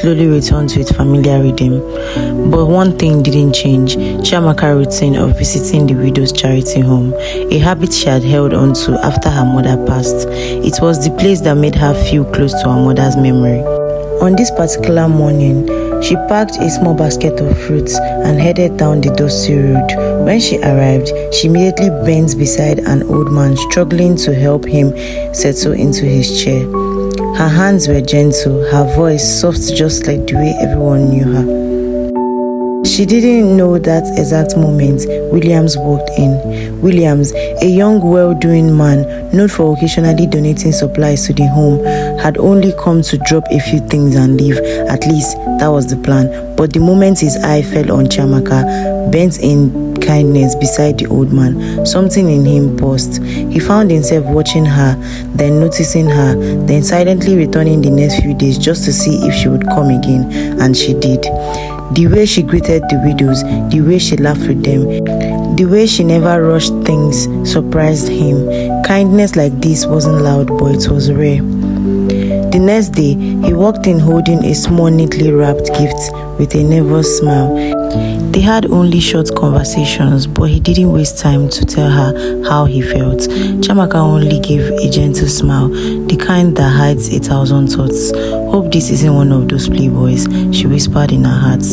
slowly returned to its familiar rhythm. But one thing didn't change: Chiamaka's routine of visiting the widow's charity home, a habit she had held on to after her mother passed. It was the place that made her feel close to her mother's memory. On this particular morning, she packed a small basket of fruits and headed down the dusty road. When she arrived, she immediately bent beside an old man struggling to help him settle into his chair. Her hands were gentle, her voice soft just like the way everyone knew her. She didn't know that exact moment Williams walked in. Williams, a young, well-doing man known for occasionally donating supplies to the home, had only come to drop a few things and leave. At least that was the plan. But the moment his eye fell on Chiamaka, bent in kindness beside the old man, something in him paused. He found himself watching her, then noticing her, then silently returning the next few days just to see if she would come again, and she did. The way she greeted the widows, the way she laughed with them, the way she never rushed things surprised him. Kindness like this wasn't loud, but it was rare. The next day, he walked in holding a small neatly wrapped gift with a nervous smile. They had only short conversations, but he didn't waste time to tell her how he felt. Chiamaka only gave a gentle smile, the kind that hides 1,000 thoughts. "Hope this isn't one of those playboys," she whispered in her heart.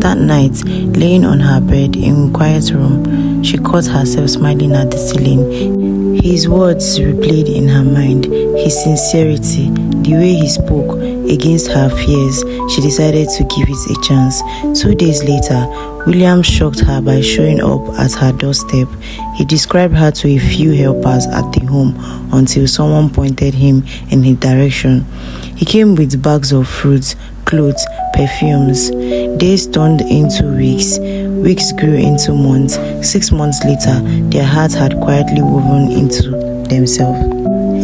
That night, laying on her bed in a quiet room, she caught herself smiling at the ceiling. His words replayed in her mind, his sincerity, the way he spoke. Against her fears, she decided to give it a chance. 2 days later, William shocked her by showing up at her doorstep. He described her to a few helpers at the home until someone pointed him in his direction. He came with bags of fruits, clothes, perfumes. Days turned into weeks. Weeks grew into months. 6 months later, their hearts had quietly woven into themselves.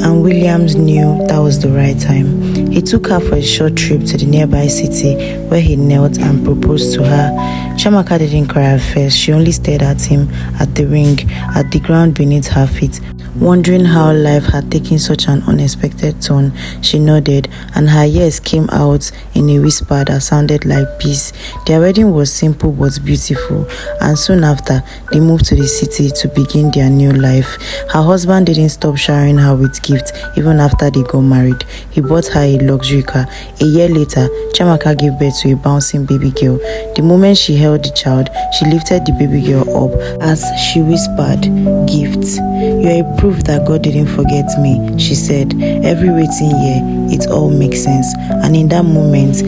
And Williams knew that was the right time. He took her for a short trip to the nearby city where he knelt and proposed to her. Chiamaka didn't cry at first. She only stared at him, at the ring, at the ground beneath her feet, wondering how life had taken such an unexpected turn. She nodded, and her yes came out in a whisper that sounded like peace. Their wedding was simple but beautiful, and soon after, they moved to the city to begin their new life. Her husband didn't stop showering her with gifts even after they got married. He bought her a luxury car. A year later, Chiamaka gave birth to a bouncing baby girl. The moment she held the child, she lifted the baby girl up as she whispered, "Gifts. You're a proof that God didn't forget me," she said. "Every waiting year, it all makes sense." And in that moment,